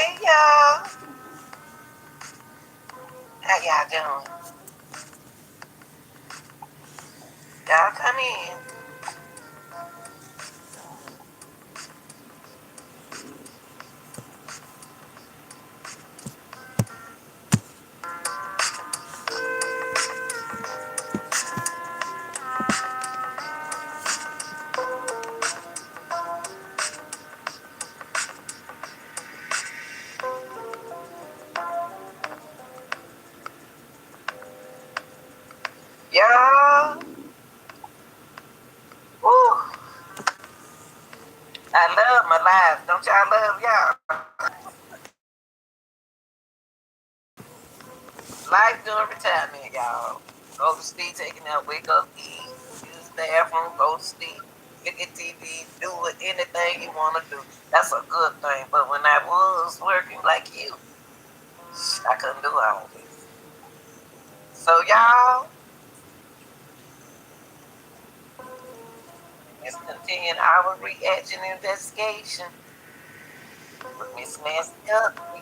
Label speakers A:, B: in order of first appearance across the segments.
A: Hey y'all, how y'all doing? Y'all come in. Y'all, woo, I love my life. Don't y'all love y'all? Life during retirement, y'all. Go to sleep, taking out, wake up, eat, use the bathroom, go to sleep, look at TV, do anything you want to do. That's a good thing. But when I was working like you, I couldn't do all this. So y'all, let's continue our reaction investigation with Miss Nancy Guthrie.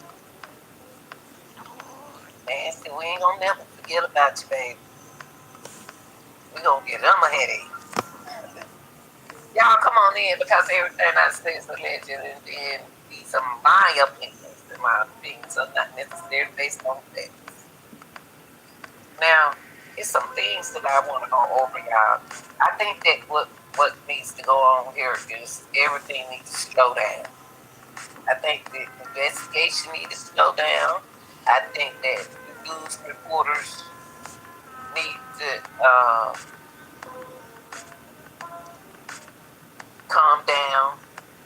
A: Nancy, we ain't gonna never forget about you, baby. We gonna get them a headache. Y'all come on in because everything I say is a legend, and then these are my opinions, and my opinions are not necessarily based on facts. Now, it's some things that I want to go over, y'all. I think that what needs to go on here is everything needs to slow down. I think the investigation needs to slow down. I think that the news reporters need to calm down.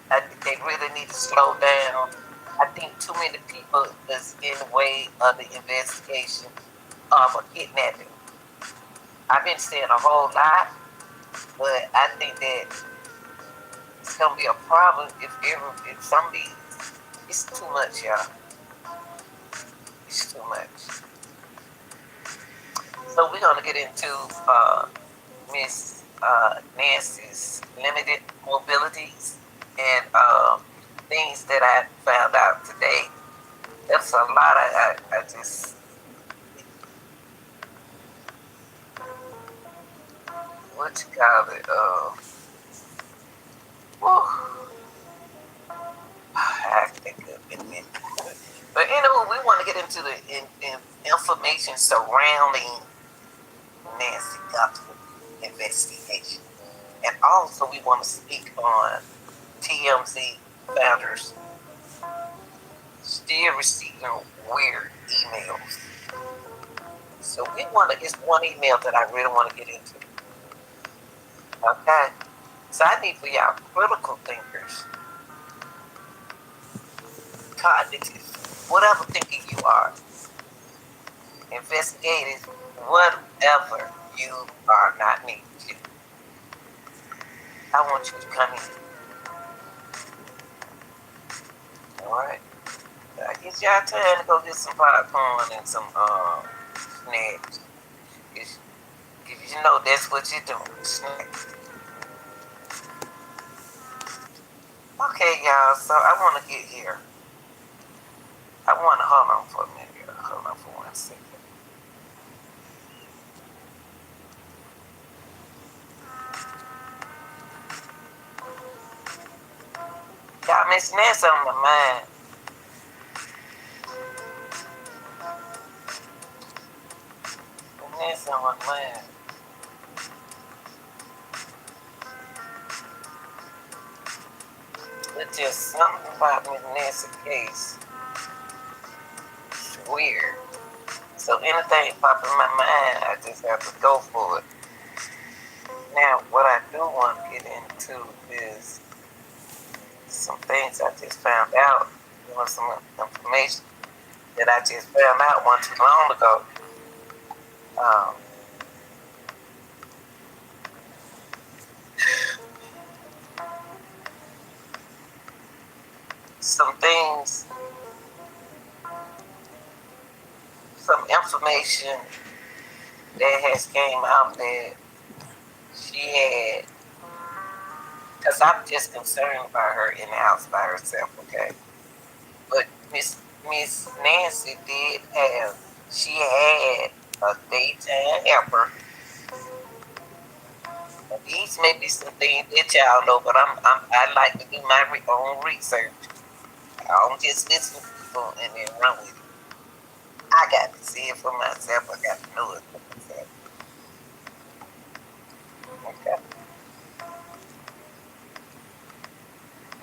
A: I think they really need to slow down. I think too many people is in the way of the investigation of a kidnapping. I've been saying a whole lot, but I think that it's gonna be a problem if somebody, it's too much, y'all. It's too much. So we're gonna get into Miss Nancy's limited mobilities and things that I found out today. There's a lot I just, what you call it, whew, I think of it in a minute. But anyway, we want to get into the information surrounding Nancy Guthrie investigation. And also we want to speak on TMZ founders still receiving weird emails. So we want to, it's one email that I really want to get into. Okay? So I need for y'all critical thinkers, cognitive, whatever thinking you are, investigators, whatever you are not need to. I want you to come in. Alright? It's y'all time to go get some popcorn and some snacks. If you know that's what you're doing, snacks. Okay, y'all, so I want to get here. I want to hold on for a minute here. Hold on for 1 second. Y'all, Miss Nancy on my mind. Miss Nancy on my mind. It's just something about Miss Nancy's case. It's weird. So anything pop in my mind, I just have to go for it. Now, what I do want to get into is some things I just found out. Some information that I just found out one too long ago. Some things, some information that has came out that she had, because I'm just concerned about her in the house by herself, okay? But Miss Nancy she had a daytime helper. And these may be some things that y'all know, but I like to do my own research. I don't just listen to people and then run with it. I got to see it for myself. I got to know it for myself. Okay.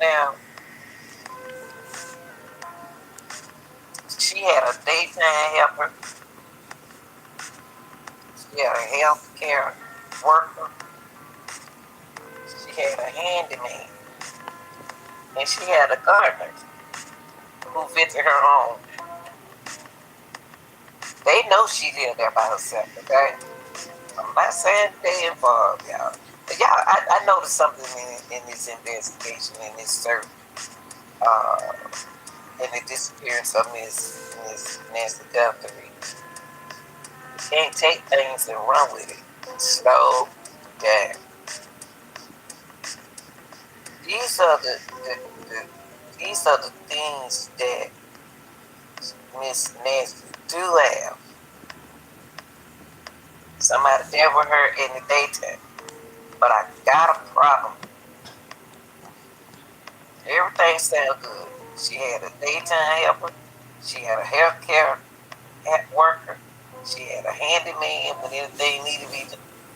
A: Now, she had a daytime helper. She had a health care worker. She had a handyman. And she had a gardener who visited her home. They know she lived there by herself, okay? I'm not saying they involved, y'all. But y'all, I noticed something in this investigation, in this search, in the disappearance of Miss Nancy Guthrie. You can't take things and run with it. Slow down. These are these are the things that Miss Nancy do have. Somebody there with her in the daytime. But I got a problem. Everything sounded good. She had a daytime helper. She had a healthcare worker. She had a handyman when anything needed to be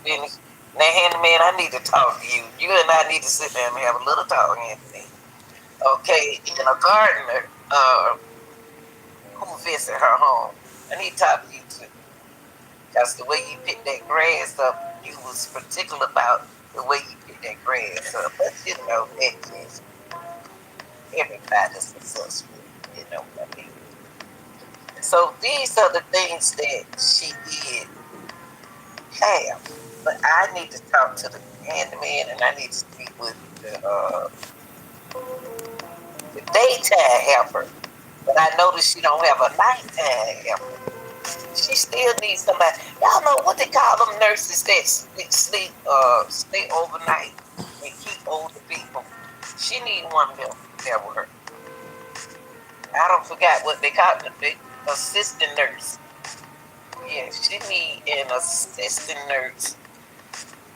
A: finished. Now, handyman, I need to talk to you. You and I need to sit down and have a little talk, Anthony. Okay, and a gardener who visited her home. I need to talk to you too. Because the way you pick that grass up, you was particular about the way you pick that grass up. But you know, that is everybody's successful. You know what I mean? So these are the things that she did have. But I need to talk to the handyman and I need to speak with the daytime helper. But I noticed she don't have a nighttime helper. She still needs somebody. Y'all know what they call them nurses that stay overnight and keep older people. She need one of them there with her. I don't forget what they call it, the assistant nurse. Yeah, she need an assistant nurse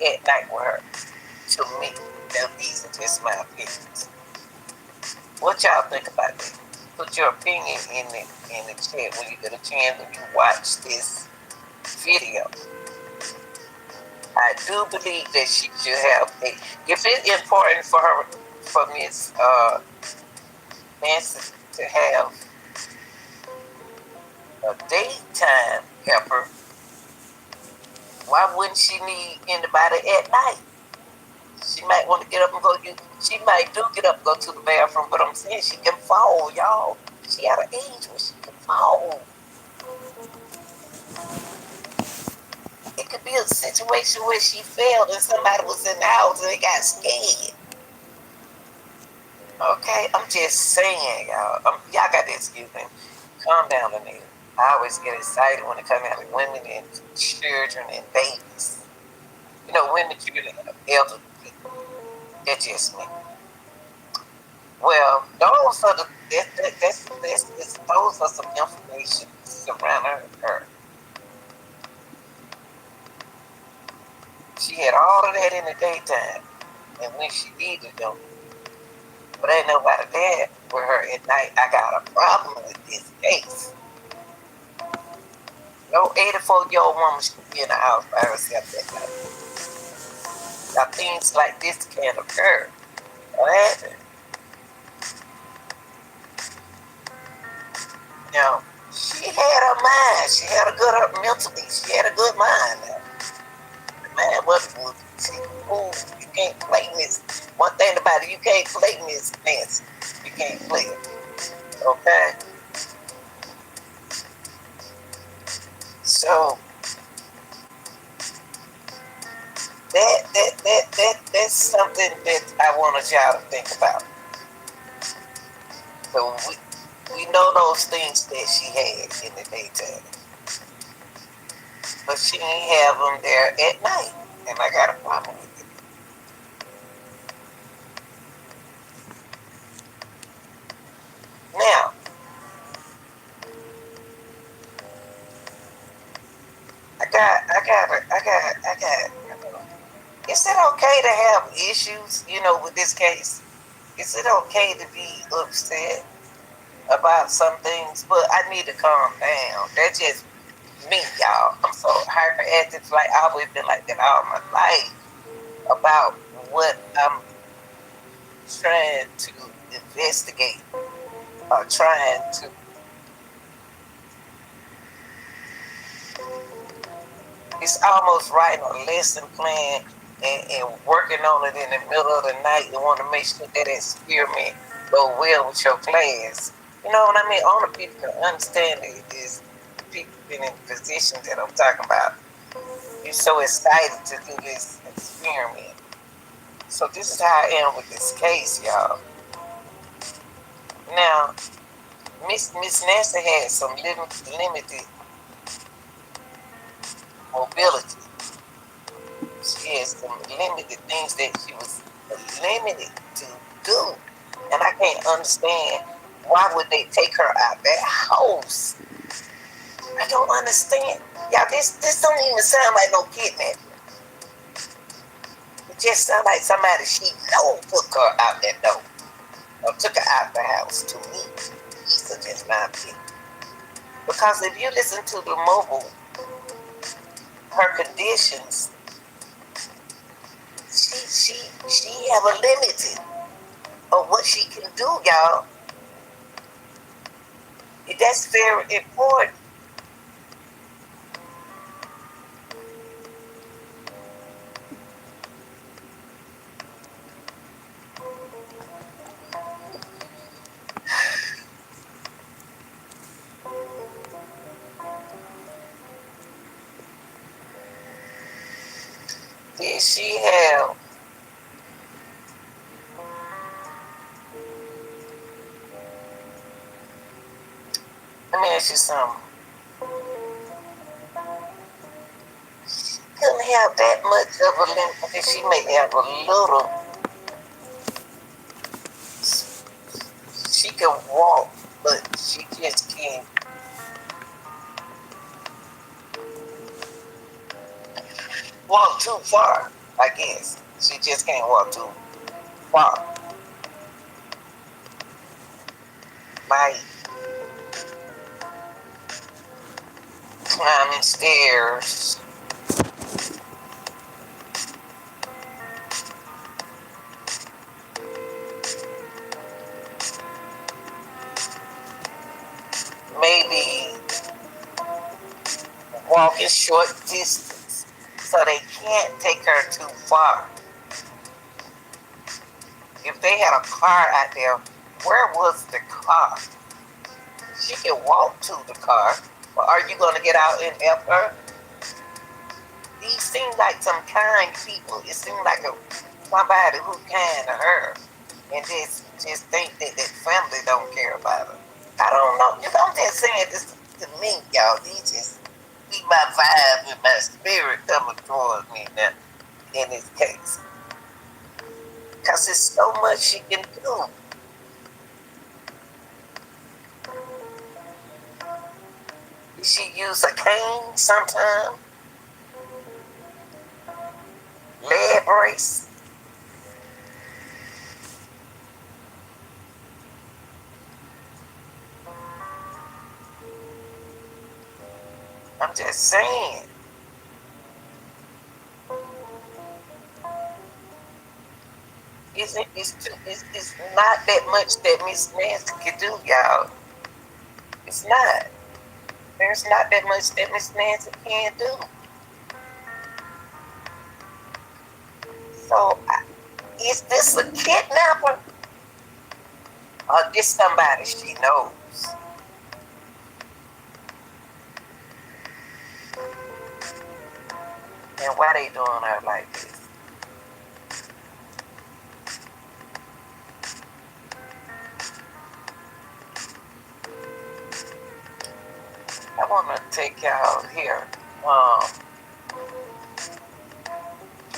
A: at night with her. To me, these are just my opinions. What y'all think about that? Put your opinion in the chat when you get a chance when you watch this video. I do believe that she should have a. If it's important for her, for Miss Nancy to have a daytime helper, why wouldn't she need anybody at night? She might want to get up and go. She might do get up and go to the bathroom, but I'm saying she can fall, y'all. She at an age where she can fall. It could be a situation where she fell and somebody was in the house and they got scared. Okay, I'm just saying, y'all. Y'all got to excuse me. Calm down, Anita. I always get excited when it comes out of women and children and babies. You know, women, children, and elderly people. That's just me. Well, those are those are some information surrounding her. She had all of that in the daytime, and when she needed them, but ain't nobody there with her at night. I got a problem with this case. No 84-year-old woman should be in the house by herself that night. Now, things like this can occur. What happened? Now, she had her mind. She had a good mentally. She had a good mind. Now. The man wasn't. You can't play Miss. One thing about it, you can't play Miss Nancy. You can't play it. Okay. So that's something that I wanted y'all to think about. So we know those things that she had in the daytime, but she didn't have them there at night, and I got a problem with it. Now, I got. Is it okay to have issues, with this case? Is it okay to be upset about some things? But I need to calm down. That's just me, y'all. I'm so hyperactive. Like I've always been like that all my life about what I'm trying to investigate or trying to. It's almost writing a lesson plan and working on it in the middle of the night. You want to make sure that experiment go well with your class. You know what I mean? Only people can understand it is people been in the position that I'm talking about. You're so excited to do this experiment. So this is how I am with this case, y'all. Now, Miss Nancy had some limited mobility. She had some limited things that she was limited to do. And I can't understand why would they take her out that house. I don't understand. Y'all, this don't even sound like no kidnapping. It just sounds like somebody she know took her out that door. Or took her out the house to me. These are just my opinion. Because if you listen to the mobile, her conditions, she have a limit of what she can do, y'all. That's very important. Did she have let me ask you something. She couldn't have that much of a limit, but she may have a little. She can walk, but she just can't walk too far, I guess. She just can't walk too far. Like climbing stairs. Maybe walking short distance. So they can't take her too far. If they had a car out there, where was the car? She can walk to the car, but are you going to get out and help her? These seem like some kind people. It seems like somebody who's kind to her, and just think that family don't care about her. I don't know. I'm just saying this to me, y'all. These just be my vibe and my spirit coming towards me now in this case. Because there's so much she can do. Did she use a cane sometime? Leg brace? I'm just saying. It's not that much that Miss Nancy can do, y'all. It's not. There's not that much that Miss Nancy can do. So, is this a kidnapper? Or this somebody she knows? And why they doing her like this? I want to take y'all here.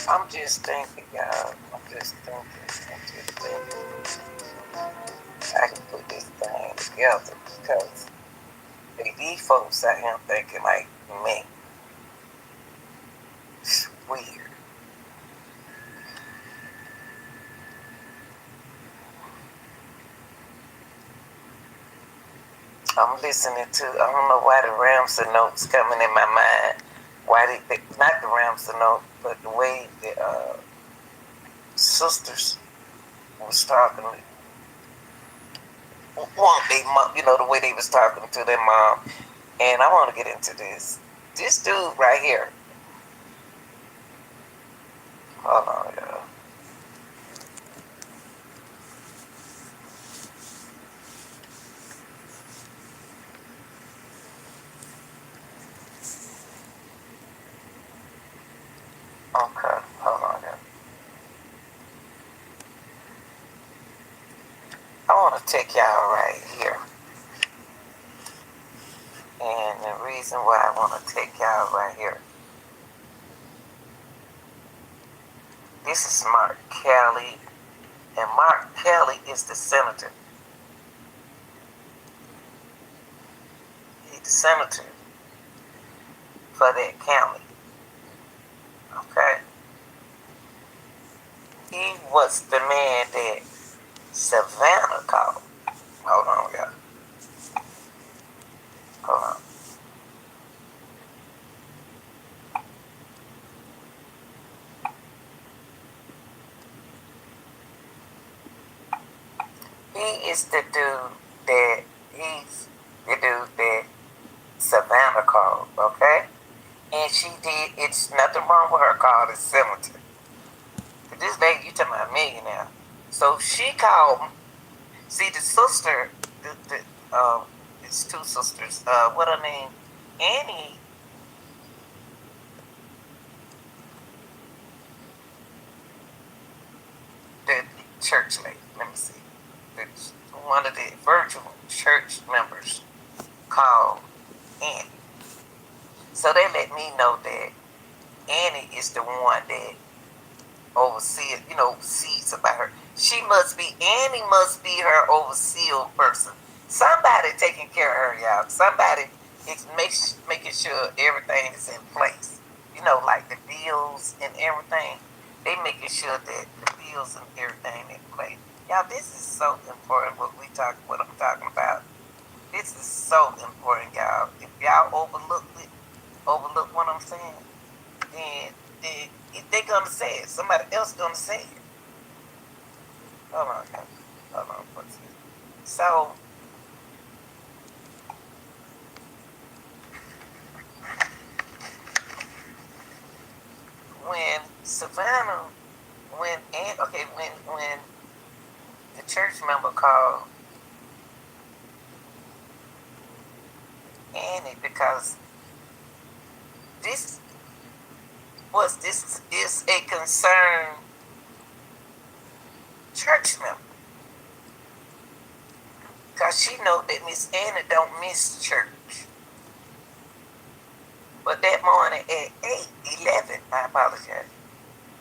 A: I'm just thinking, y'all. I'm just thinking. I can put this thing together because these folks out here thinking like me. Weird. I'm listening to, I don't know why the Ramsey notes coming in my mind. Why they not the Ramsey note, but the way the sisters was talking, the way they was talking to their mom. And I want to get into this. This dude right here. Hold on, y'all. Okay, hold on, y'all. I want to take y'all right here. And the reason why I want to take y'all right here. This is Mark Kelly. And Mark Kelly is the senator. He's the senator for that county. Okay? He was the man that Savannah called. Hold on, y'all. Hold on. He is the dude that Savannah called, okay? And she did, it's nothing wrong with her called a senator. But this lady, you talking about a millionaire. So she called, see the sister, it's two sisters, what her name? Annie. The church lady, let me see. One of the virtual church members called Annie. So they let me know that Annie is the one that sees about her. Annie must be her overseer person. Somebody taking care of her, y'all. Somebody is making sure everything is in place. Like the bills and everything. They making sure that the bills and everything in place. Y'all, this is so important what I'm talking about. This is so important, y'all. If y'all overlook what I'm saying, then they're gonna say it. Somebody else gonna say it. Hold on, guys. Hold on for a second. So when Savannah, when the church member called Annie, because this is a concerned church member, because she know that Miss Annie don't miss church. But that morning at 8:11, I apologize.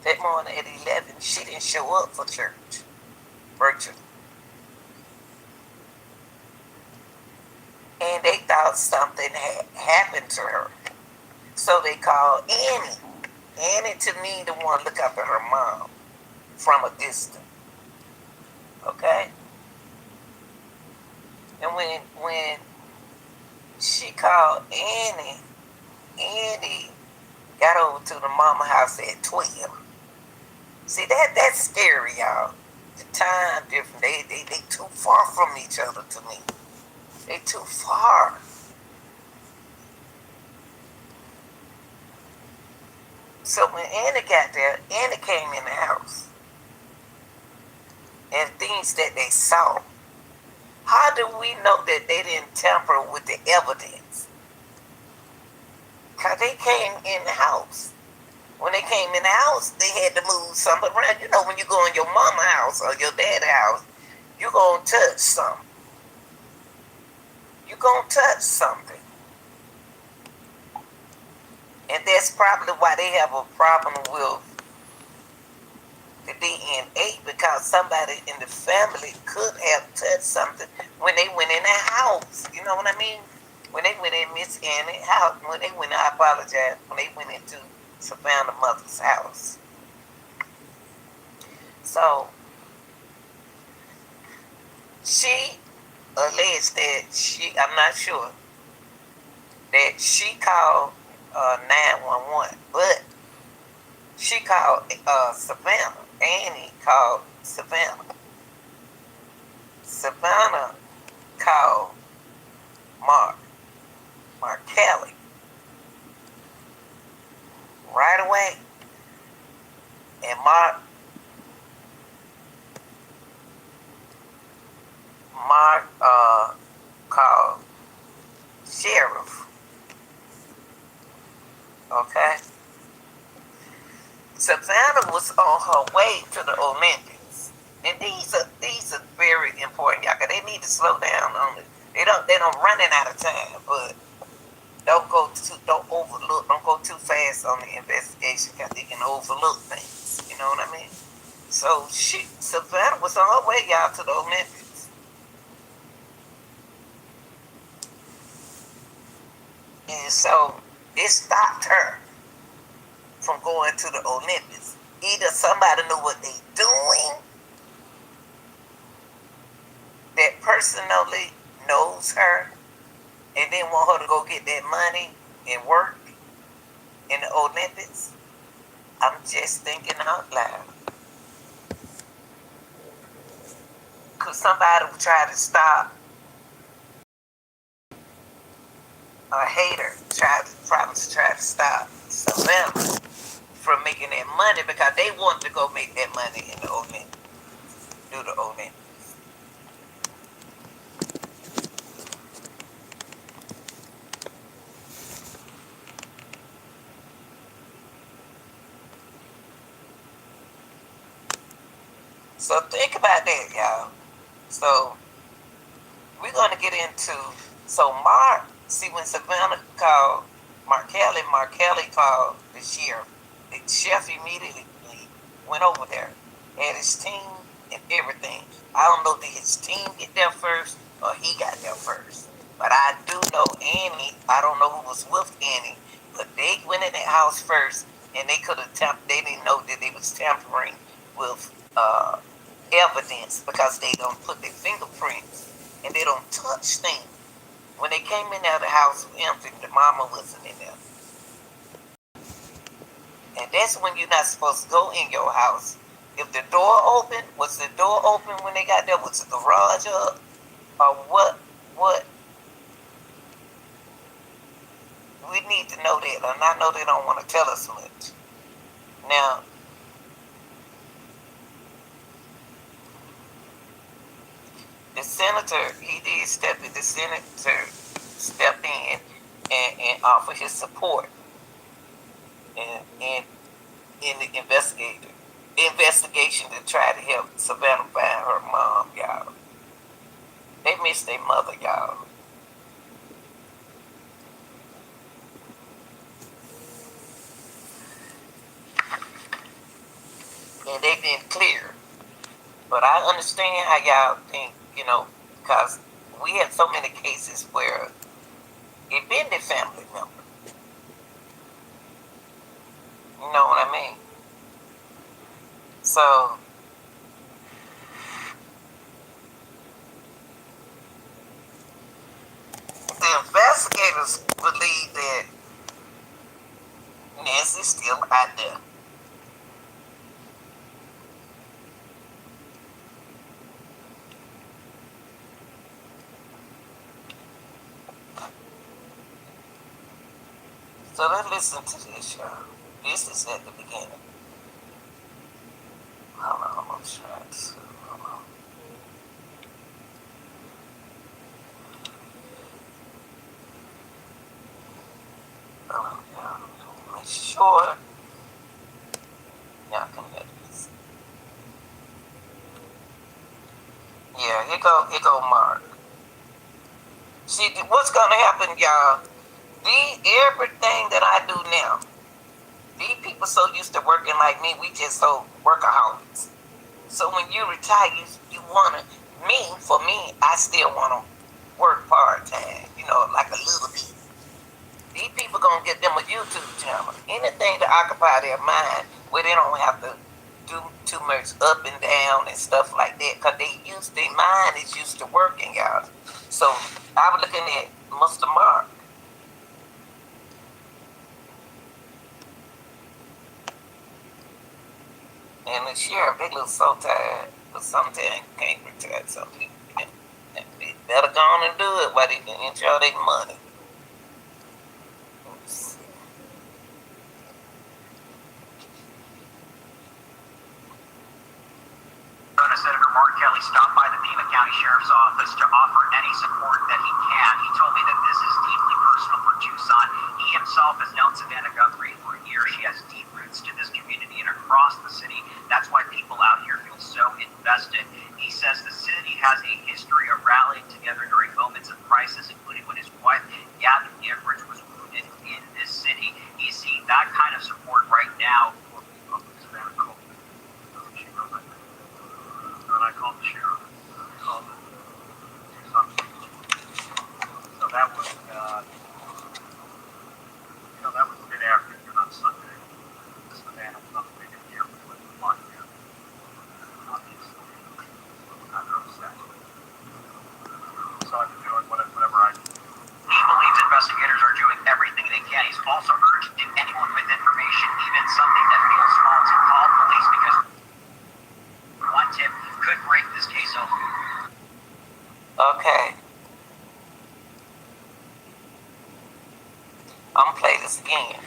A: That morning at 11, she didn't show up for church virtually. And they thought something had happened to her. So they called Annie. Annie, to me, the one look after her mom from a distance. Okay? And when she called Annie got over to the mama house at 12. See, that's scary, y'all. The time different. They too far from each other to me. They too far. So when Annie got there, Annie came in the house. And things that they saw. How do we know that they didn't tamper with the evidence? Because they came in the house. When they came in the house, they had to move something around. When you go in your mama's house or your dad's house, you're going to touch something. You're going to touch something. And that's probably why they have a problem with the DNA, because somebody in the family could have touched something when they went in the house. You know what I mean? When they went in Miss Annie's house, I apologize, when they went into Savannah mother's house. So she alleged that I'm not sure, that she called 911, but she called Savannah. Annie called Savannah. Savannah called Mark Kelly right away. And Mark called sheriff. Okay? Savannah was on her way to the Olympics. And these are very important, y'all, 'cause they need to slow down on it. They don't running out of time, but don't go too fast on the investigation, because they can overlook things. You know what I mean? So Savannah was on her way, y'all, to the Olympics. And so it stopped her from going to the Olympics. Either somebody knew what they doing, that personally knows her, and then want her to go get that money and work in the Olympics. I'm just thinking out loud. Could somebody try to stop a hater, try to stop Savannah from making that money, because they wanted to go make that money in the Olympics, do the Olympics. So think about that, y'all. So we're going to get into, when Savannah called Mark Kelly called the sheriff. The sheriff immediately went over there, had his team and everything. I don't know, did his team get there first or he got there first. But I do know Annie, I don't know who was with Annie, but they went in that house first, and they they didn't know that they was tampering with evidence, because they don't put their fingerprints and they don't touch things. When they came in there, the house was empty. The mama wasn't in there. And that's when you're not supposed to go in your house. If the door open, was the door open when they got there? Was the garage up? Or what? We need to know that. And I know they don't want to tell us much. Now, the senator, the senator stepped in and offered his support in the investigation to try to help Savannah find her mom, y'all. They missed their mother, y'all. And they've been clear. But I understand how y'all think, because we had so many cases where it been the family member. You know what I mean? So the investigators believe that Nancy's still out there. So let's listen to this, y'all. This is at the beginning. Hold on, I'm gonna try to. Hold on. Hold on, y'all. Make sure y'all can hear this. Yeah, here go Mark. See, what's gonna happen, y'all? Everything that I do now, these people so used to working like me, we just so workaholics. So when you retire, you wanna, for me, I still wanna work part-time, like a little bit. These people gonna get them a YouTube channel. Anything to occupy their mind where they don't have to do too much up and down and stuff like that, because their mind is used to working, y'all. So I was looking at Mr. Mark. And the sheriff, they look so tired, but sometimes can't retire. Some people they better go on and do it while they can enjoy their money.
B: Senator Mark Kelly stopped by the Pima County Sheriff's Office to offer any support that he can. He told me that this is deeply personal for Tucson. He himself has known Savannah Guthrie for years. She has deep roots to this community and across the city. That's why people out here feel so invested. He says the city has a history of rallying together during moments of crisis, including when his wife, Gabby Gifford, was wounded in this city. He's seeing that kind of support right now. I called the sheriff. Called the Tucson police. So that was, that was a bit afternoon on Sunday. This Savannah was on the way to the airport with the flight here. Obviously, kind of upset. So I've been doing whatever I can. He believes investigators are doing everything they can. He's also urged anyone with information, even something that feels small, to call police because one tip could break this case open.
A: Okay. I'm gonna play this again.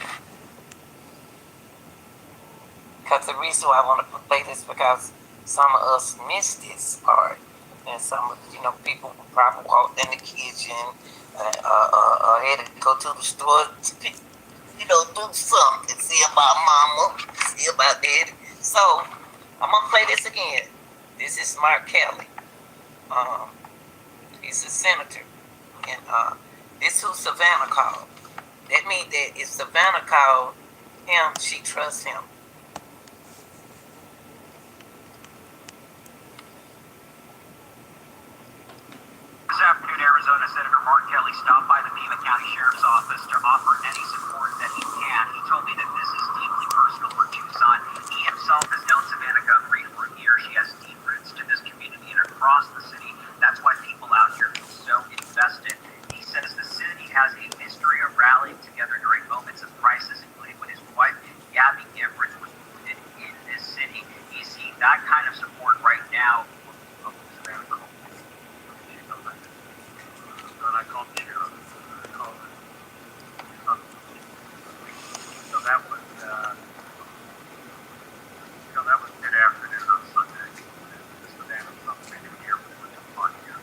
A: Because the reason why I want to play this because some of us missed this part. And some of people probably walked in the kitchen, had to go to the store to do something, see about mama, see about daddy. So I'm gonna play this again. This is Mark Kelly. He's a senator. And this who Savannah called. That means that if Savannah called him, she trusts him.
B: This afternoon, Arizona Senator Mark Kelly stopped by the Pima County Sheriff's Office to offer any support that he can. He told me that this is deeply personal for Tucson. He himself has known Savannah Guthrie for years. She has deep roots to this community and across the city. That's why people out here feel so invested. He says the city has a history of rallying together during moments of crisis, including when his wife, Gabby Gifford, was wounded in this city. He's seeing that kind of support right now. I called the sheriff. So that was, that was good afternoon on Sunday. This Savannah was on the way to the airport with the flight here.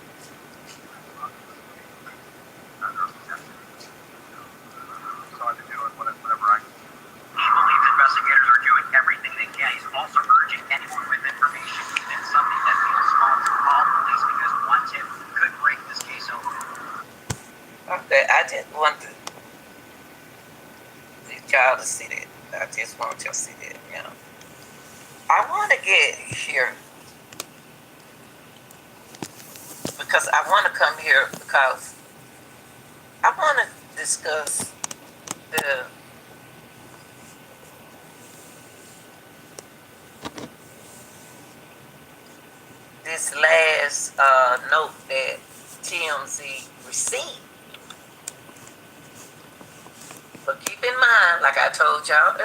B: So I've been doing whatever I can. He believes investigators are doing everything they can. He's also urging anyone with information, even something that feels small, to call police because one tip could break this case open.
A: Okay, I just want y'all to see that. I just want y'all to see that, I want to get here because I want to come here because I want to discuss this last note that TMZ received. But keep in mind, like I told y'all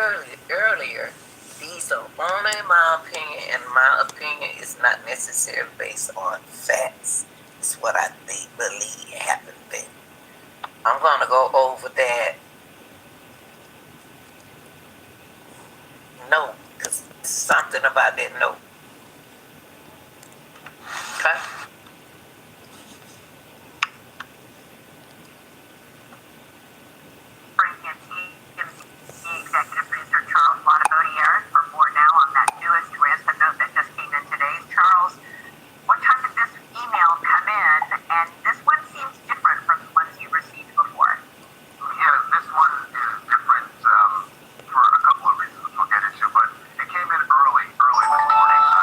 A: earlier, these are only my opinion, and my opinion is not necessarily based on facts. It's what I believe happened then. I'm going to go over that note, because something about that note. Okay?
C: Executive Producer Charles Bonabodier for more now on that newest twist, a note that just came in today. Charles, what time did this email come in? And this one seems different from the ones you received before.
D: Yeah, this one is different for a couple of reasons we'll get into, but it came in early this morning.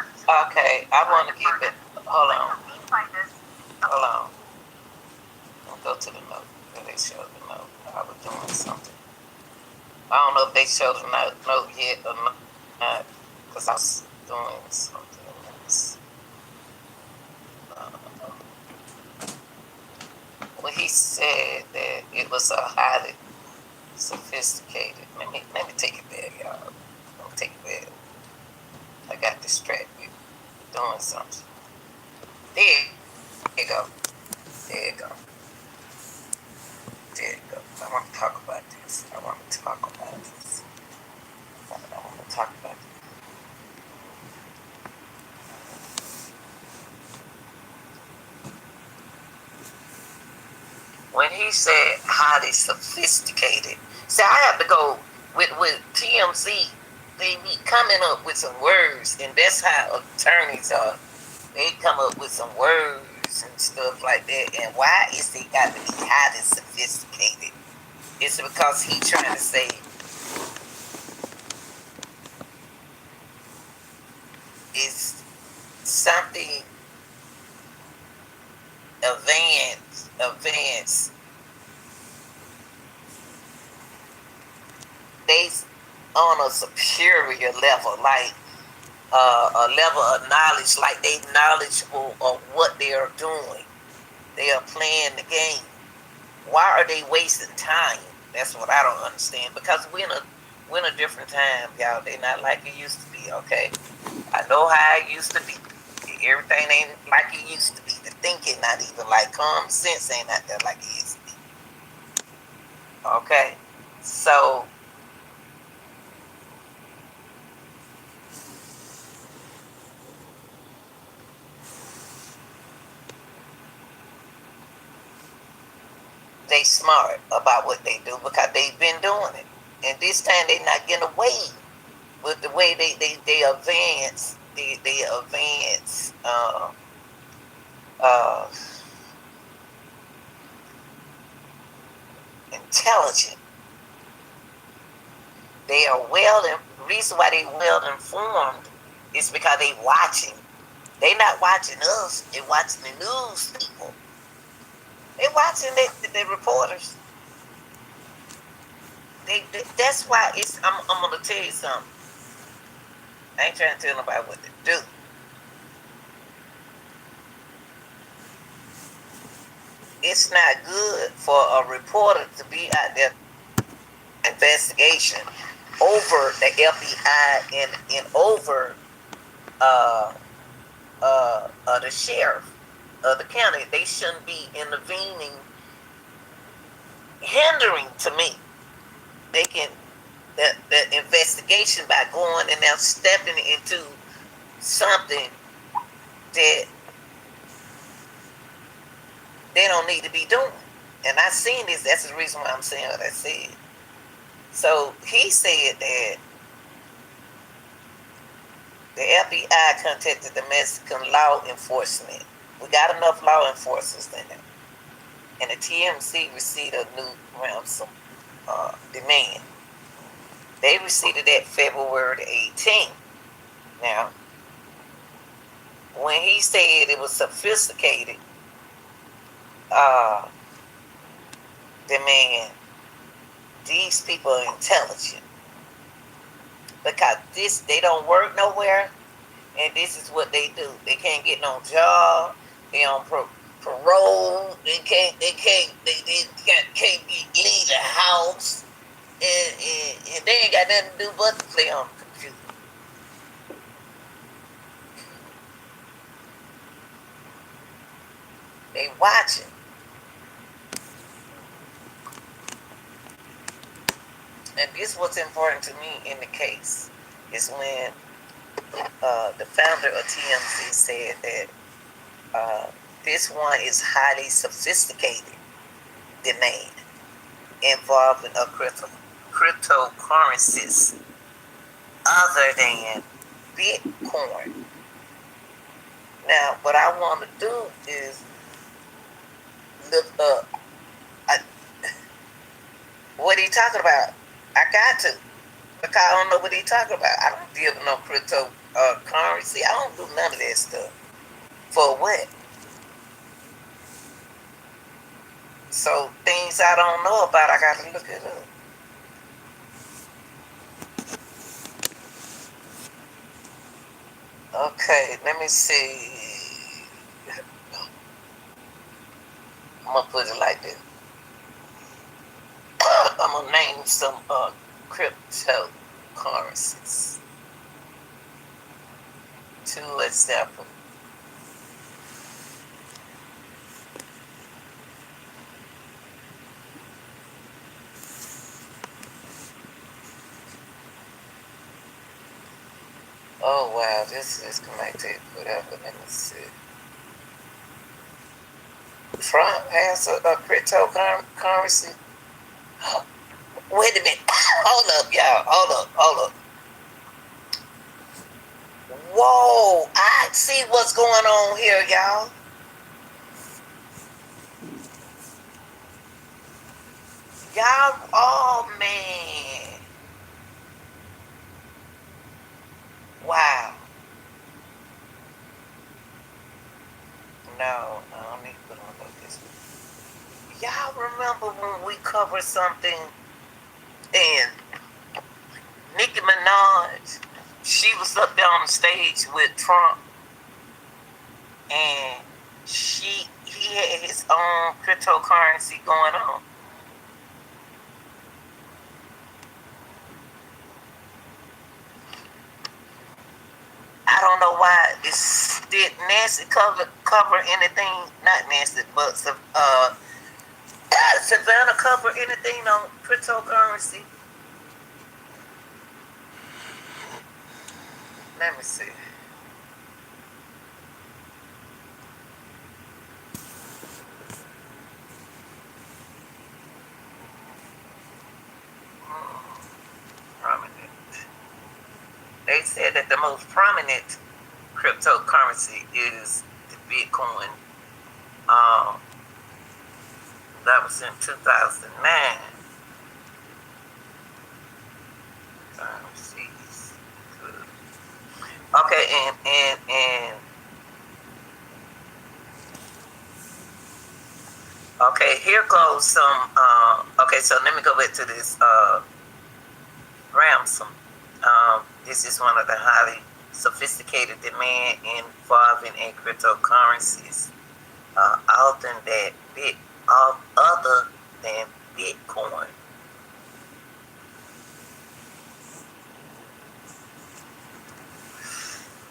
C: there.
A: Okay, I want to give it. Hold on.
C: It seems like this.
A: Hold on. I'll go to the note. Where they show the note. I was doing something. I don't know if they showed the note yet or not, because I was doing something else. Well, he said that it was a highly sophisticated. Let me take it there, y'all. Let me take it there. I got distracted doing something. There you go. There you go. There you go. I want to talk about this. I want to talk about this. When he said highly sophisticated, see, I have to go with TMZ. They be coming up with some words, and that's how attorneys are. They come up with some words and stuff like that. And why is it got to be highly sophisticated? It's because he trying to say it's something advanced. They on a superior level, like a level of knowledge, like they knowledgeable of what they are doing. They are playing the game. Why are they wasting time? That's what I don't understand. Because we're in a different time, y'all. They not like it used to be. Okay, I know how it used to be. Everything ain't like it used to be. The thinking not even like common sense ain't out there like it used to be. Okay, so they smart about what they do because they've been doing it. And this time they not getting away with the way they advance. They advance intelligent. They are the reason why they well informed is because they watching. They not watching us. They watching the news people. They watching the reporters. That's why I'm gonna tell you something. I ain't trying to tell nobody what to do. It's not good for a reporter to be out there investigation over the FBI and over the sheriff of the county. They shouldn't be intervening, hindering to me. They can the investigation by going and now stepping into something that they don't need to be doing. And I seen this. That's the reason why I'm saying what I said. So he said that the FBI contacted the Mexican law enforcement. We got enough law enforcers in there. And the TMC received a new ransom demand. They received it February the 18th. Now, when he said it was sophisticated demand, these people are intelligent. Because they don't work nowhere, and this is what they do. They can't get no job. They on parole. They can't leave the house, and they ain't got nothing to do but to play on the computer. They watching. And this what's important to me in the case is when the founder of TMZ said that this one is highly sophisticated demand involving a cryptocurrencies other than Bitcoin. Now, what I want to do is look up what he talking about. I got to, because I don't know what he talking about. I don't deal with no cryptocurrency. cryptocurrency. I don't do none of that stuff. For what? So things I don't know about, I gotta look it up. Okay, let me see. I'm gonna put it like this. I'm gonna name some cryptocurrencies. 2 examples. Oh wow, this is connected. Whatever. Let me see. Trump has a cryptocurrency. Wait a minute. Hold up, y'all. Hold up. Whoa, I see what's going on here, y'all. Oh man. Wow. No, I don't need to put on like this. Y'all remember when we covered something and Nicki Minaj, she was up there on the stage with Trump and he had his own cryptocurrency going on. I don't know why did Nancy cover anything, not Nancy, but Savannah cover anything on cryptocurrency? Let me see. Prominent. They said that the most prominent cryptocurrency is the Bitcoin. That was in 2009. Okay, and okay, here goes some. Okay, so let me go back to this ransom. This is one of the highly sophisticated demand involving in cryptocurrencies, other than Bitcoin.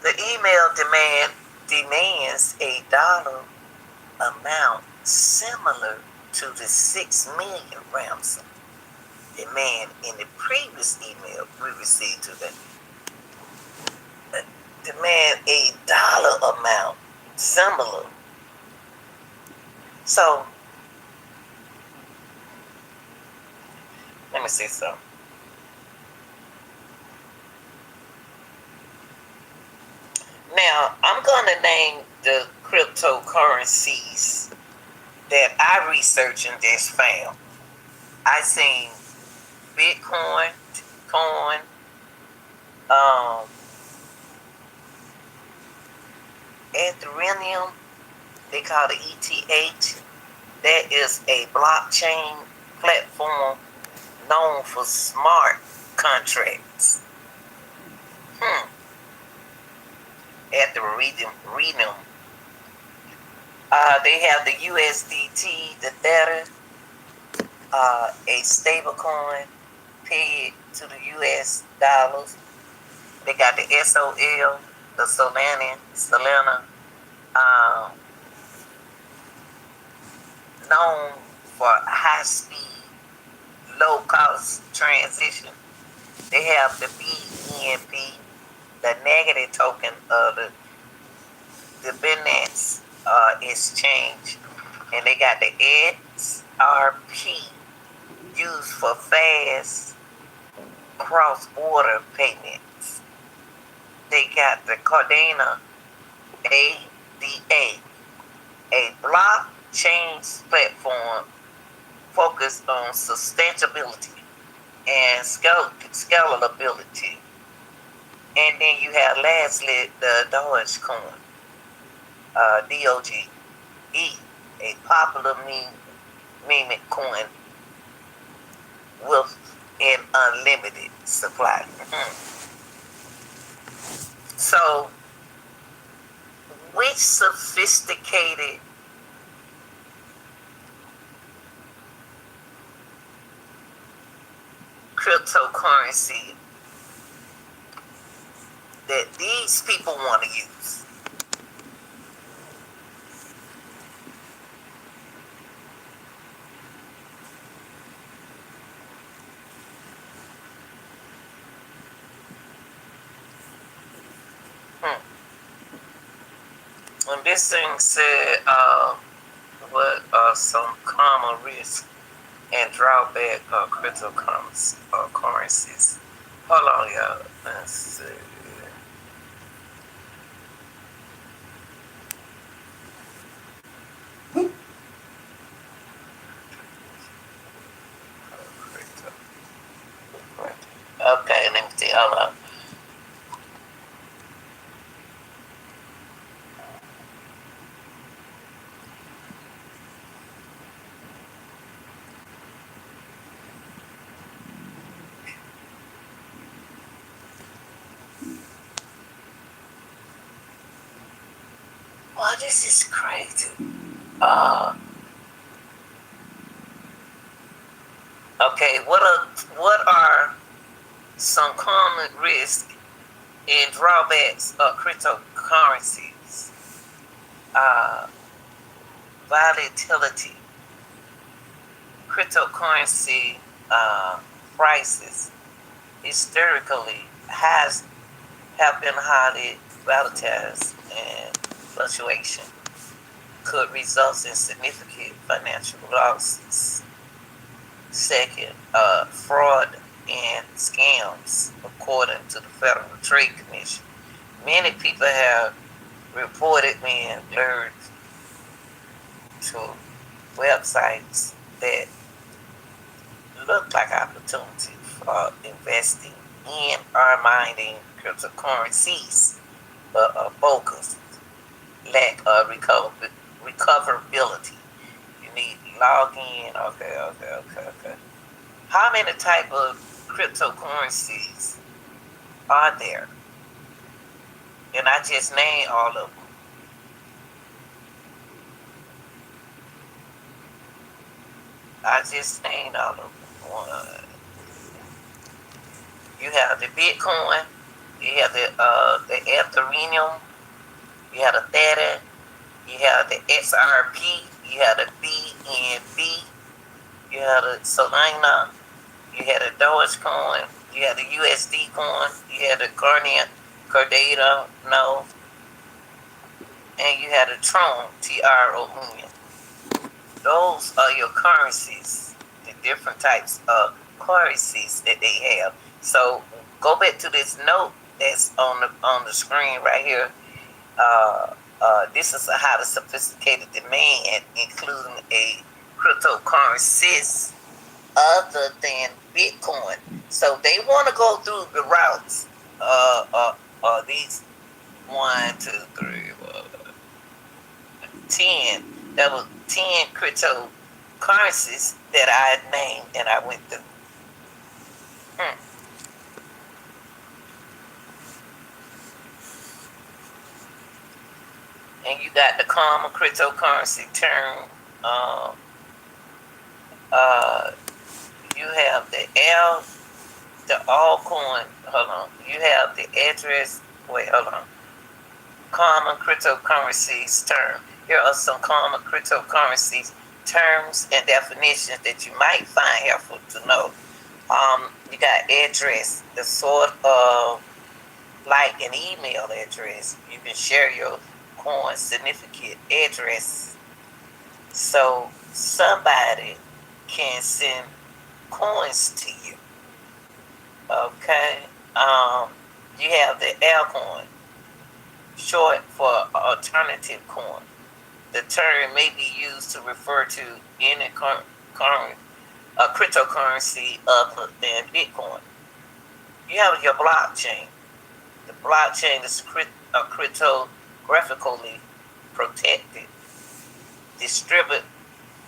A: The email demands a dollar amount similar to the 6 million ransom demand in the previous email we received today. Demand a dollar amount similar. So let me see something. Now I'm gonna name the cryptocurrencies that I researched and just found. I seen Bitcoin, coin, Ethereum, they call it ETH. That is a blockchain platform known for smart contracts. After reading them. They have the USDT, the Tether, a stable coin paid to the US dollars. They got the SOL, the Solana, known for high speed, low cost transition. They have the BNB, the negative token of the Binance exchange, and they got the XRP used for fast cross-border payments. They got the Cardano ADA, a blockchain platform focused on sustainability and scalability. And then you have lastly the Dogecoin, DOGE, a popular meme coin with an unlimited supply. So, which sophisticated cryptocurrency that these people want to use? And this thing said, what are some common risks and drawback of cryptocurrencies? Hold on, y'all. Let's see. Okay, let me see. Hold on. Wow, this is crazy. Okay, what are some common risks and drawbacks of cryptocurrencies? Volatility. Cryptocurrency prices historically have been highly volatile, and fluctuation could result in significant financial losses. Second, fraud and scams, according to the Federal Trade Commission. Many people have reported being lured to websites that look like opportunity for investing in or mining cryptocurrencies, but are bogus, lack of recoverability. You need to log in. Okay. How many type of cryptocurrencies are there? And I just named all of them. I just named all of them. You have the Bitcoin, you have the Ethereum, you have the Theta, you have the XRP, you have the BNB, you have the Solana, you had the Dogecoin, you had the USD coin, you had the Cardano, no, and you had the Tron, TRON. Those are your currencies, the different types of currencies that they have. So go back to this note that's on the screen right here. This is a highly sophisticated demand, including a cryptocurrencies other than Bitcoin. So they want to go through the routes. These 1, 2, 3, 10. There was 10 cryptocurrencies that I had named and I went through. And you got the common cryptocurrency term. You have the altcoin. Hold on. You have the address. Wait, hold on. Common cryptocurrencies term. Here are some common cryptocurrencies terms and definitions that you might find helpful to know. You got address, the sort of like an email address. You can share your coin significant address so somebody can send coins to you. Okay. You have the altcoin, short for alternative coin. The term may be used to refer to any cryptocurrency other than Bitcoin. You have your blockchain. The blockchain is cryptographically protected, distributed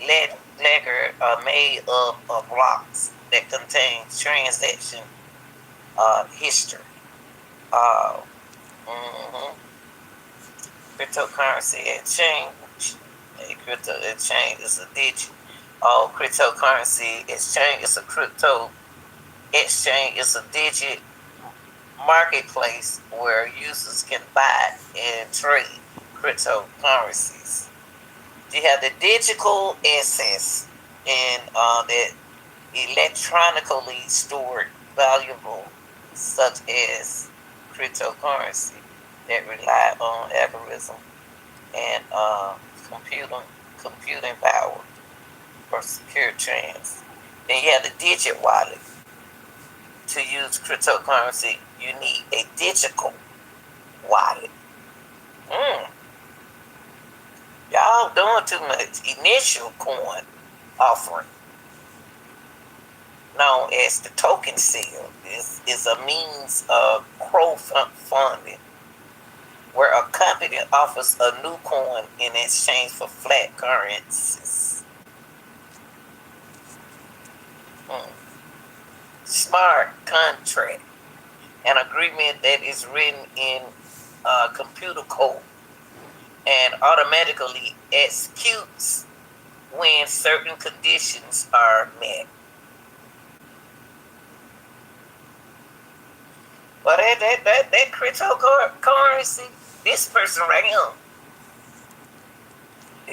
A: ledger made up of blocks that contain transaction history. Uh, mhm. Cryptocurrency exchange. A crypto exchange is a digit. All cryptocurrency exchange is a crypto exchange is a digit marketplace where users can buy and trade cryptocurrencies. You have the digital assets and that electronically stored valuable such as cryptocurrency that rely on algorithm and computing power for secure trans. Then you have the digit wallet. To use cryptocurrency, you need a digital wallet. Mm, y'all doing too much. Initial coin offering, known as the token sale, is a means of crowdfunding where a company offers a new coin in exchange for flat currencies. Mm. Smart contract, an agreement that is written in computer code and automatically executes when certain conditions are met. But that cryptocurrency, this person right here,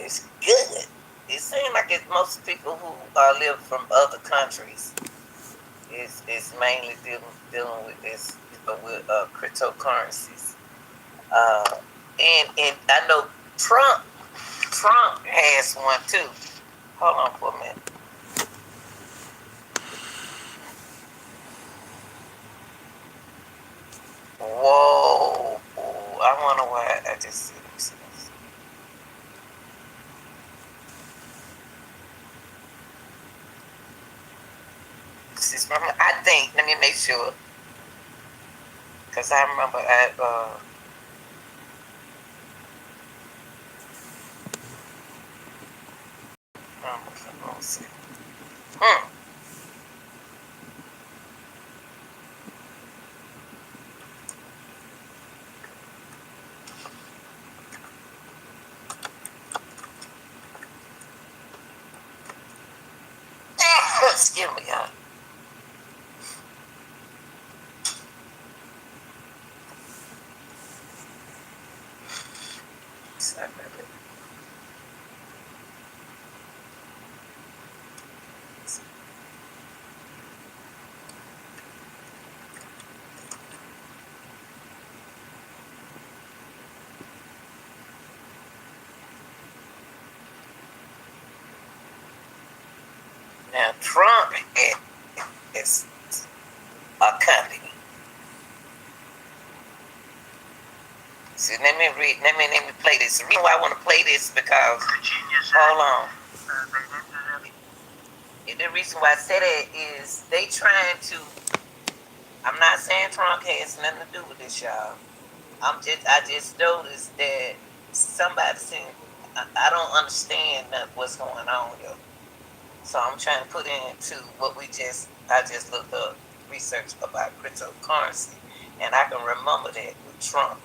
A: is good. It seems like it's most people who live from other countries is mainly dealing with this with cryptocurrencies. Uh, and I know Trump has one too. Hold on for a minute. Whoa! I wonder why I just see this. I think. Let me make sure, because I remember let's see. Hmm. Excuse me, y'all. Sorry about that. Now Trump is a company. See, let me read. Let me play this. The reason why I want to play this because hold on. The reason why I say that is they trying to. I'm not saying Trump has nothing to do with this, y'all. I just noticed that somebody saying I don't understand what's going on here. So I'm trying to put into what I just looked up research about cryptocurrency, and I can remember that with Trump.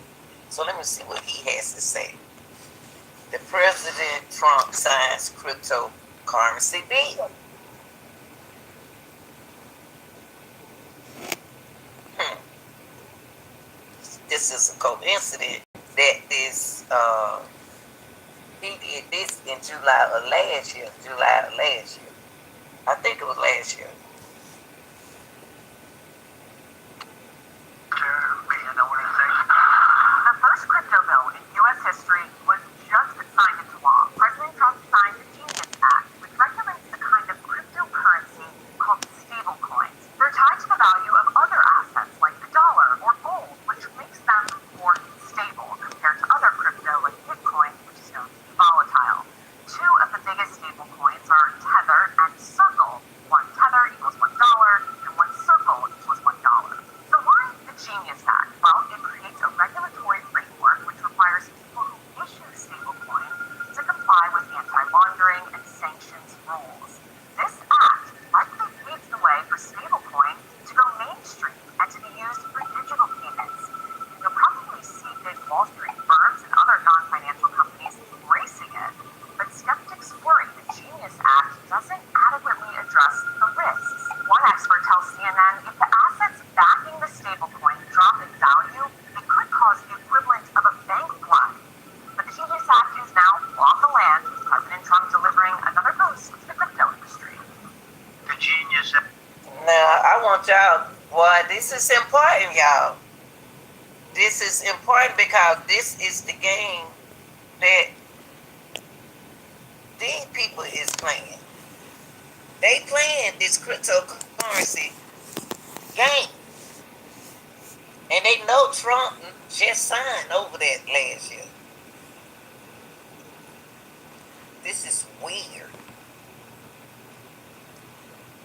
A: So let me see what he has to say. The President Trump signs cryptocurrency bill. Hmm. This is a coincidence that he did this in July of last year. I think it was last year.
C: The first crypto bill in U.S. history was just signed into law. President Trump signed the Genius Act, which regulates the kind of cryptocurrency called stablecoins. They're tied to the value of other assets like the dollar or gold, which makes them more stable compared to other crypto like Bitcoin, which is known to be volatile. Two of the biggest stablecoins are Tether and Circle. One Tether equals
A: this is important, y'all. This is important because this is the game that these people is playing. They playing this cryptocurrency game. And they know Trump just signed over that last year. This is weird.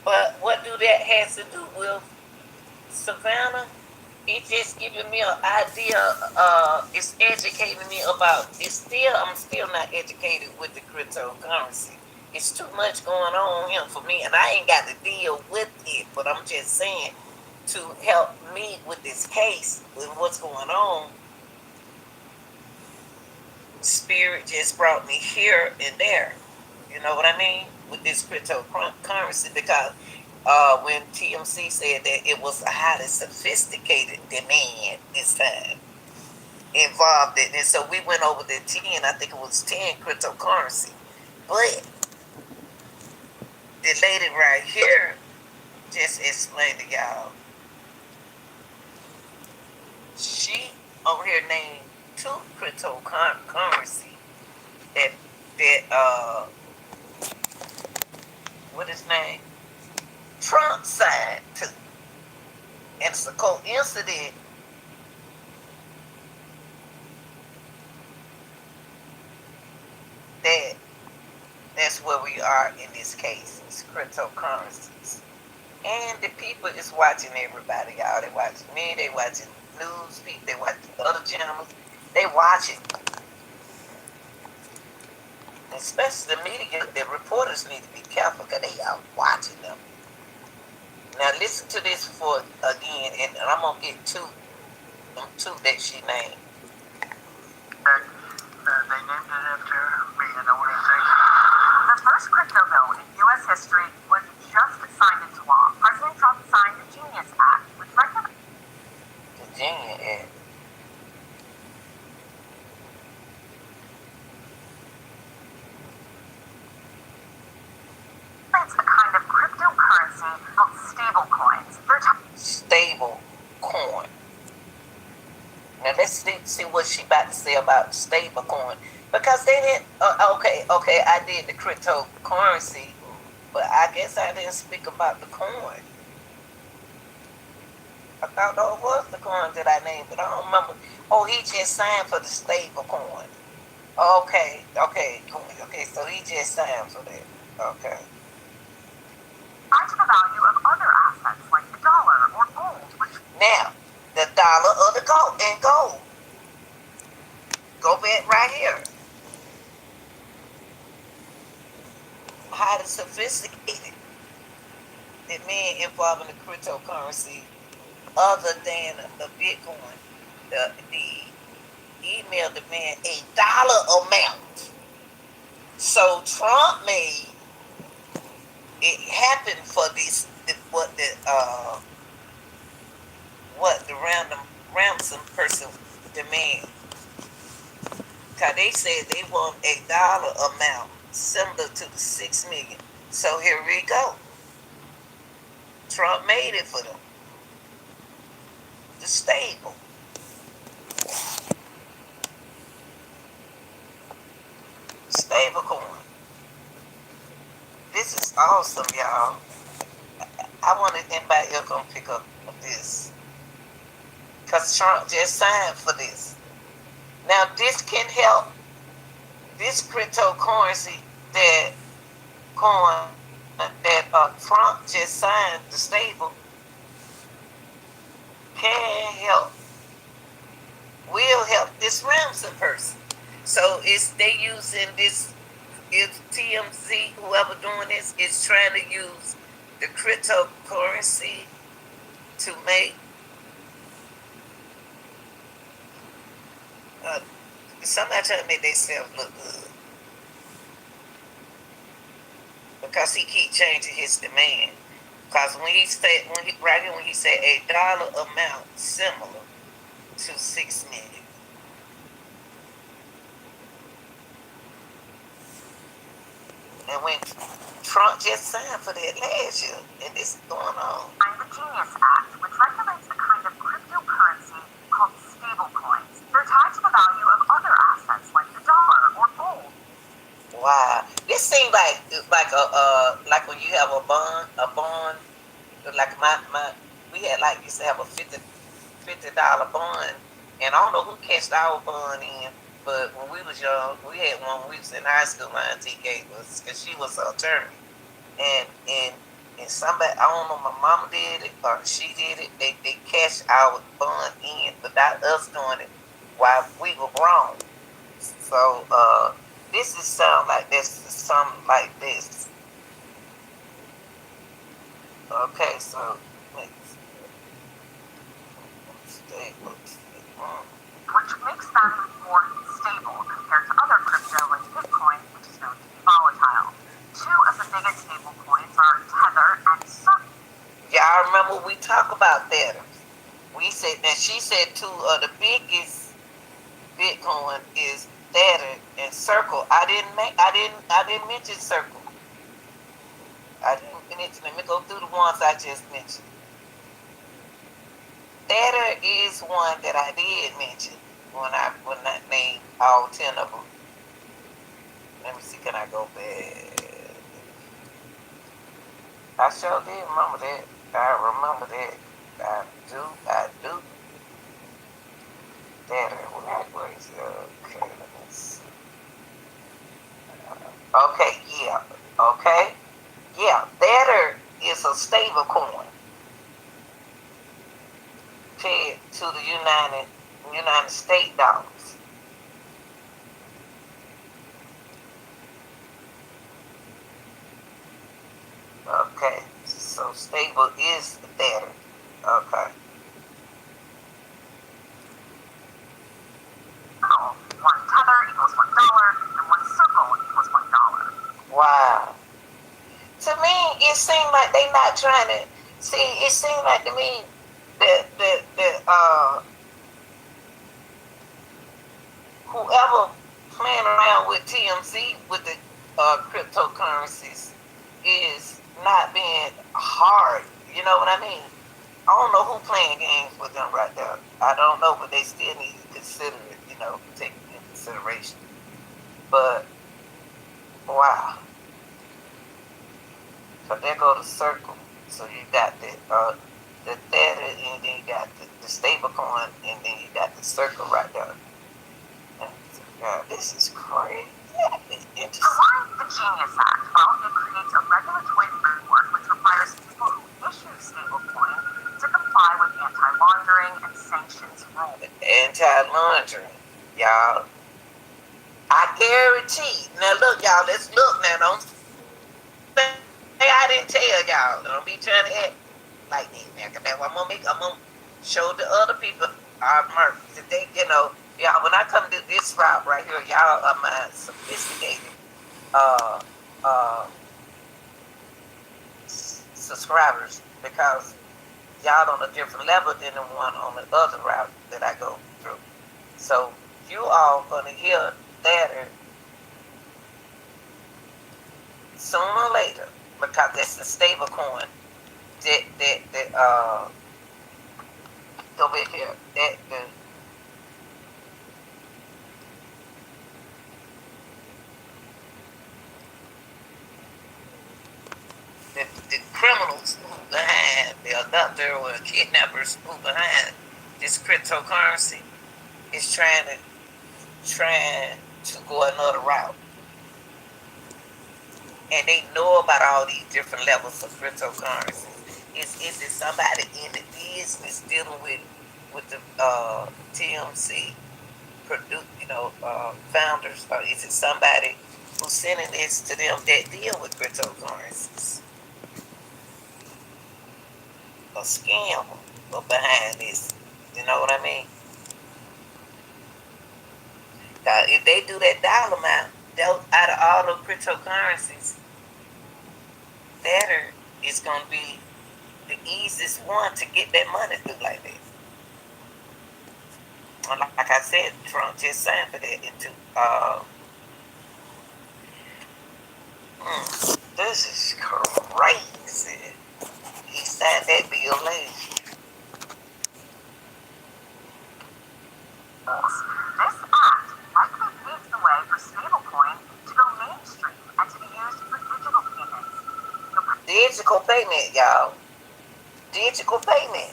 A: But what do that has to do with Savannah? It's just giving me an idea. It's educating me about. I'm still not educated with the cryptocurrency. It's too much going on here for me, and I ain't got to deal with it. But I'm just saying, to help me with this case, with what's going on, Spirit just brought me here and there. You know what I mean? With this cryptocurrency, because when TMC said that it was a highly sophisticated demand this time involved it, and so we went over the 10. I think it was 10 cryptocurrency, but the lady right here just explained to y'all. She over here named 2 cryptocurrency that what is name? Trump signed to. And it's a coincidence that that's where we are in this case. It's cryptocurrencies. And the people is watching everybody, y'all. They watching me, they watching news people, they watching other channels. They watching. Especially the media, the reporters need to be careful because they are watching them. Now listen to this for again, and I'm gonna get two that she named.
D: They named it after me, an organization.
C: The first crypto bill in U.S. history was just signed into law. President Trump signed the Genius Act, which recognizes
A: The Genius Act.
C: a kind of cryptocurrency called stablecoins.
A: Stable coin. Now let's see what she about to say about stable coin, because they didn't. Okay, I did the cryptocurrency, but I guess I didn't speak about the coin. I thought it was the coin that I named, but I don't remember. Oh, he just signed for the stable coin. Okay, so he just signed for that. Okay.
C: Tied to the value of other assets like the dollar or gold, which
A: Now, the dollar or the gold and gold. Go back right here. Highly sophisticated. The man involving the cryptocurrency other than the Bitcoin. The email demand $1 amount. So Trump made it happen for this what the ransom person demand. Cause they said they want $1 amount similar to the 6 million. So here we go. Trump made it for them. The stable. Stable coin. This is awesome, y'all. I wanted anybody else gonna pick up this. Because Trump just signed for this. Now this can help. This cryptocurrency that Trump just signed, the stable, can help. Will help this ransom person. So they using this. If TMZ, whoever doing this, is trying to use the cryptocurrency to make somebody trying to make themselves look good, because he keep changing his demand. Because when he said $1 amount similar to 6 million. And when Trump just signed for that last year, and this is going on.
C: the Genius Act, which regulates
A: It seemed like like when you have a bond, like my we had like used to have a $50 bond, and I don't know who cashed our bond in, but when we was young, we had one when we was in high school. My auntie gave us because she was an attorney, and and and somebody I don't know, my mama did it or she did it. They cashed our bond in without us doing it while we were grown. So this is sound like this, something like this. Okay, so let's stay.
C: which makes them more stable compared to other crypto like Bitcoin, which is known to be volatile. Two of the biggest stable coins are Tether and Circle.
A: Y'all remember we talk about that? We said that she said two of the biggest Bitcoin is Tether and Circle. I didn't mention Circle. I didn't mention. Let me go through the ones I just mentioned. Tether is one that I did mention when I named all 10 of them. Let me see, can I go back? I sure did remember that. I remember that. I do. Tether, where is it? Okay, let me see. Okay, yeah. Okay. Yeah, Tether is a stable coin pegged to the United States dollars. Okay, so stable is Tether. Okay.
C: One Tether equals $1, and one Circle equals $1.
A: Wow. To me, it seemed like they not trying to see. It seemed like to me that whoever playing around with TMC with the cryptocurrencies is not being hard. You know what I mean? I don't know who playing games with them right there. I don't know, but they still need to consider it. Take it into consideration. But wow. So there go the Circle. So you got the Tether, and then you got the stable coin, and then you got the Circle right there. God, this is crazy. Interesting.
C: So why the Genius Act? Well, it creates a regulatory framework which requires people who issue stablecoin to comply with anti-laundering and sanctions rules.
A: Anti-laundering, y'all. I guarantee. Now look, y'all. Let's look now. Don't say I didn't tell y'all. Don't be trying to act like this. Now, I'm gonna show the other people our merch today. Y'all. When I come to this route right here, y'all are my sophisticated subscribers, because y'all on a different level than the one on the other route that I go through. So you all gonna hear that sooner or later, because that's the stable coin that over here that the criminals who behind, the abductor or kidnappers who behind this cryptocurrency is trying to go another route. And they know about all these different levels of cryptocurrency. Is it somebody in the business dealing with the TMC founders, or is it somebody who's sending this to them that deal with cryptocurrencies? A scam behind this. You know what I mean? Now, if they do that dollar amount, out of all the cryptocurrencies, Tether is going to be the easiest one to get that money through like that. Like I said, Trump just signed for that into. This is crazy. He signed that bill last.
C: This act likely paves the way for stablecoin to go mainstream and to be
A: Digital payment, y'all. Digital payment.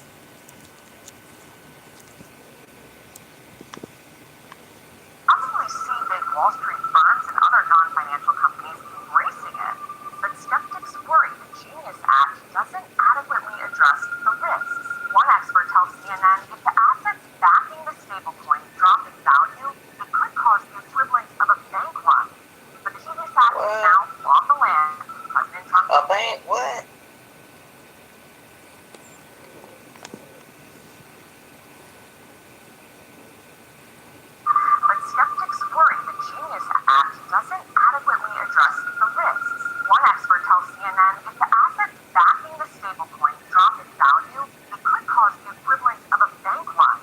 C: Obviously see big Wall Street firms and other non-financial companies embracing it, but skeptics worry the Genius Act doesn't adequately address the risks. One expert tells CNN if the assets backing the stablecoin drop in value, it could cause the equivalent of a bank run. But the Genius Act is now off the land. President Trump.
A: A bank what?
C: But skeptics worry the Genius Act doesn't adequately address the risks. One expert tells CNN if the assets backing the stablecoin drop in value, it could cause the equivalent of a bank run.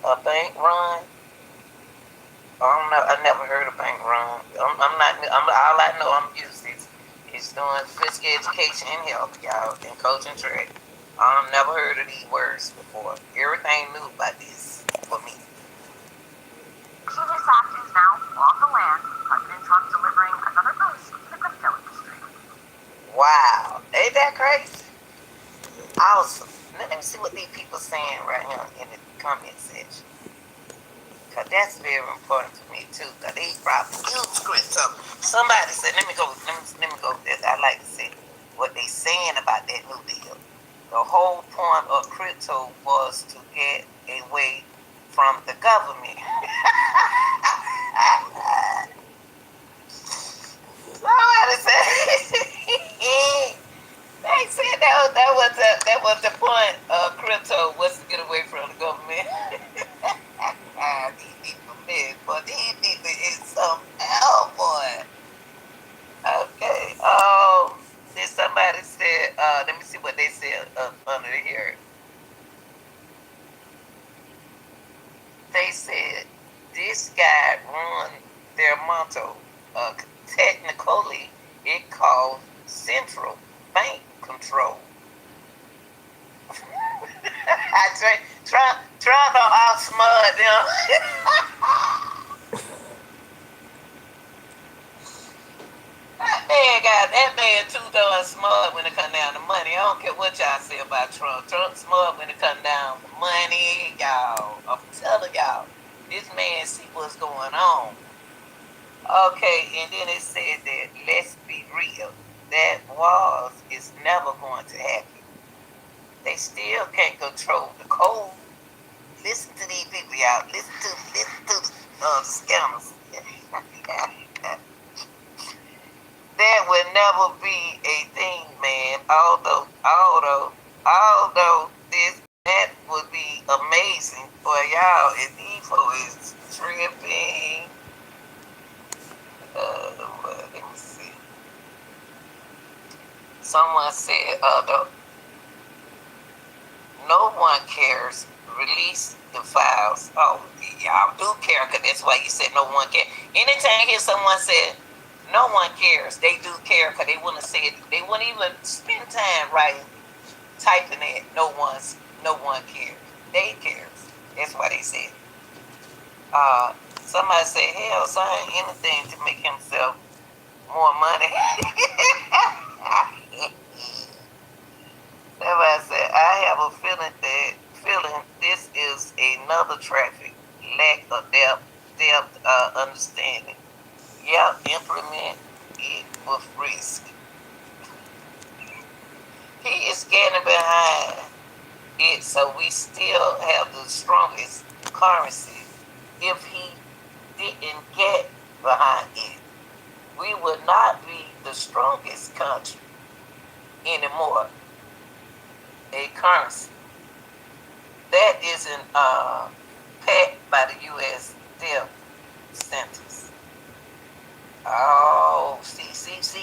A: A bank run? I don't know. I never heard of bank run. I'm not. All I know I'm used is doing physical education and health, y'all, and coaching track. I've never heard of these words before. Everything new about this for me.
C: Genius Act is now off the land. President Trump delivering another boost to the crypto industry.
A: Wow, ain't that crazy? Awesome. Let me see what these people saying right here in the comment section. Cause that's very important to me too. Cause they probably use crypto. Somebody said, let me go. I like to see what they saying about that new deal. The whole point of crypto was to get away from the government. Somebody said they said that was the point of crypto was to get away from the government. These people big, but these people is some hell, boy. Okay. Then somebody said, let me see what they said under here. They said this guy run their motto. Technically, it called central bank control. I try to outsmart them. That man too darn smart when it come down to money. I don't care what y'all say about Trump. Trump's smart when it come down to money, y'all. I'm telling y'all, this man see what's going on. Okay, and then it said that let's be real. That was is never going to happen. They still can't control the code. Listen to these people, y'all. Listen to the scammers. That would never be a thing, man. Although that would be amazing for y'all. If evil is tripping. Let me see. Someone said, no one cares. Release the files. Oh, y'all do care, because that's why you said no one cares. Anytime you hear someone say no one cares, they do care, because they wouldn't say it. They wouldn't even spend time writing, typing it. No one cares. They cares. That's why they said. Somebody said, hell, sign anything to make himself more money. Somebody said, I have a feeling this is another traffic lack of depth understanding. Yep, implement it with risk. He is standing behind it, so we still have the strongest currency. If he didn't get behind it, we would not be the strongest country anymore. A currency that isn't packed by the U.S. death sentence. Oh, see. These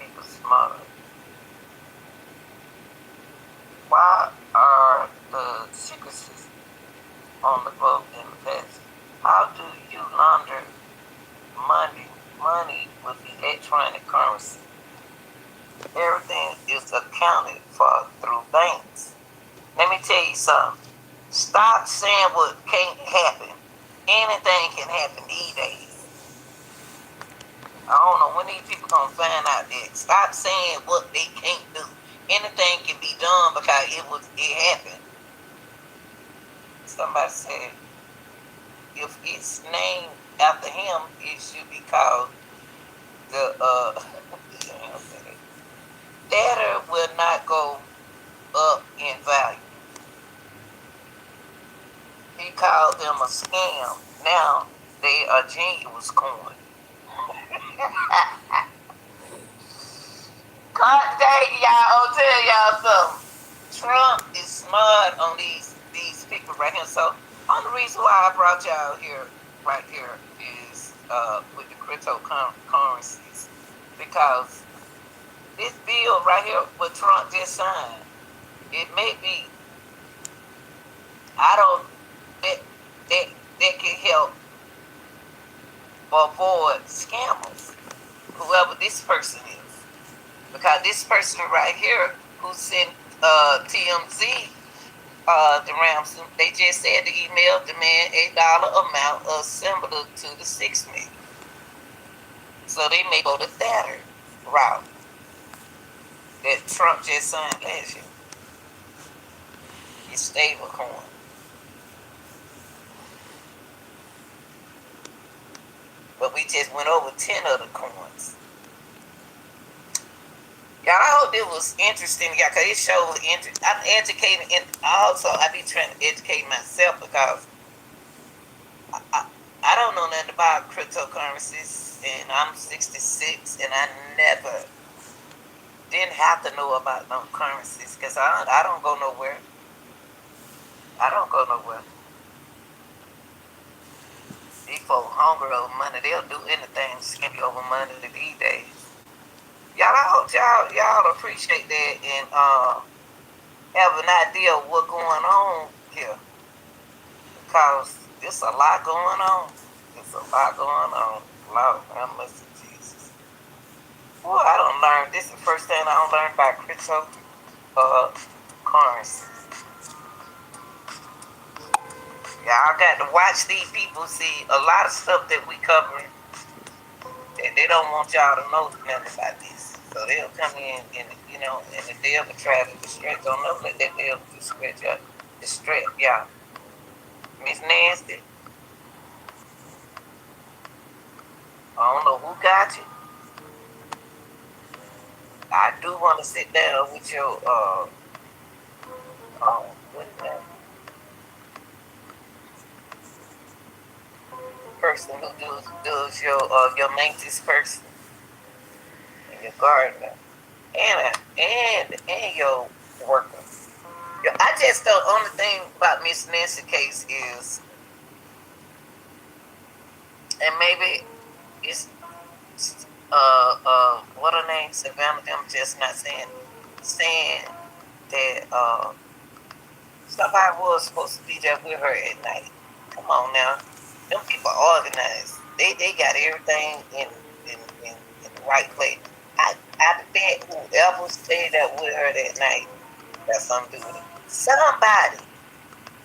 A: people smart. Why are the secrecies on the vote in the past? How do you launder money with electronic currency? Everything is accounted for through banks. Let me tell you something. Stop saying what can't happen. Anything can happen these days. I don't know when these people gonna find out that. Stop saying what they can't do. Anything can be done because it happened. Somebody said if it's named after him, it should be called the data will not go up in value. He called them a scam. Now they are genuine coin. God dang y'all, I'll tell y'all something. Trump is smart on these people right here. So only reason why I brought y'all here right here is with the cryptocurrencies because this bill right here what Trump just signed, it may be I don't that that can help avoid scammers, whoever this person is. Because this person right here who sent TMZ the ransom, they just said the email demand $8 amount similar to the 6 million. So they may go the debtor route that Trump just signed last year. It's stable coin. But we just went over 10 other coins. Y'all, I hope it was interesting, y'all, because it showed interest. I'm educating, and also I be trying to educate myself because I don't know nothing about cryptocurrencies, and I'm 66, and I never didn't have to know about no currencies because I don't go nowhere. I don't go nowhere. These folks hungry over money. They'll do anything to skim you over money these days. Y'all, I hope y'all appreciate that and have an idea of what's going on here because there's a lot going on. There's a lot going on. Lord, have mercy, Jesus. Well, I don't learn. This is the first thing I don't learn about crypto currency. Y'all got to watch these people see a lot of stuff that we covering that they don't want y'all to know nothing about this. So they'll come in and and if they ever try to distract, don't know that they'll distract y'all. Miss Nasty, I don't know who got you. I do want to sit down with your what is that? Person who does your maintenance person and your gardener and your worker. I just the only thing about Miss Nancy's case is, and maybe it's what her name Savannah. I'm just not saying that somebody was supposed to be there with her at night. Come on now, them people are organized. They got everything in the right place. I bet whoever stayed there with her that night got something to do with it. Somebody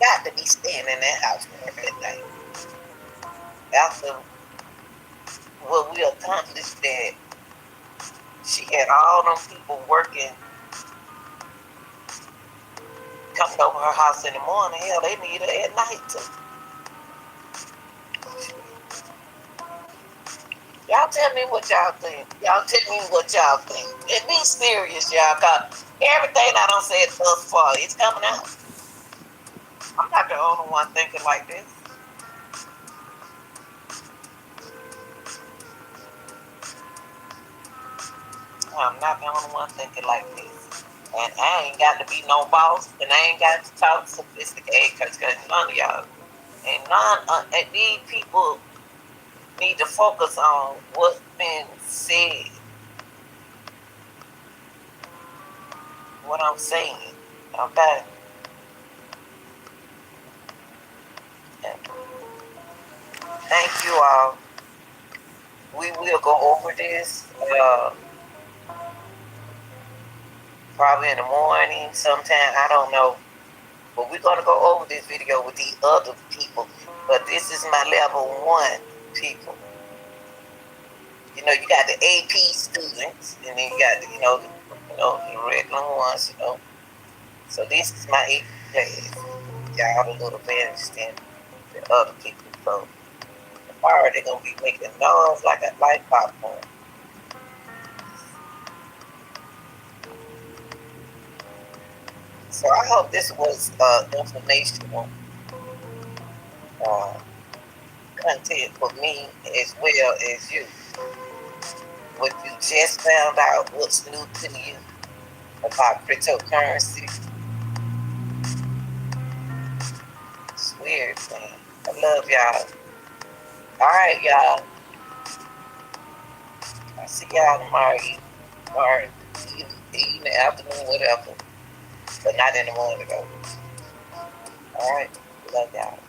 A: got to be staying in that house with her that night. After what we accomplished, that she had all them people working, coming over her house in the morning. Hell, they need her at night too. Y'all tell me what y'all think. Y'all tell me what y'all think. And be serious, y'all, because everything I done said thus far, it's coming out. I'm not the only one thinking like this. I'm not the only one thinking like this. And I ain't got to be no boss, and I ain't got to talk sophisticated because none of y'all, and these people need to focus on what's been said, what I'm saying, okay? And thank you all. We will go over this probably in the morning sometime, I don't know. But we're going to go over this video with the other people. But this is my level 1 people. You know, you got the AP students, and then you got the regular ones. So this is my AP class. Y'all a little better than the other people. So tomorrow they're gonna be making noise like popcorn. So I hope this was informational uh, content for me as well as you. What you just found out, what's new to you about cryptocurrency. It's weird, man. I love y'all. All right, y'all. I'll see y'all tomorrow evening, afternoon, whatever. But not in the morning, though. All right. Love y'all.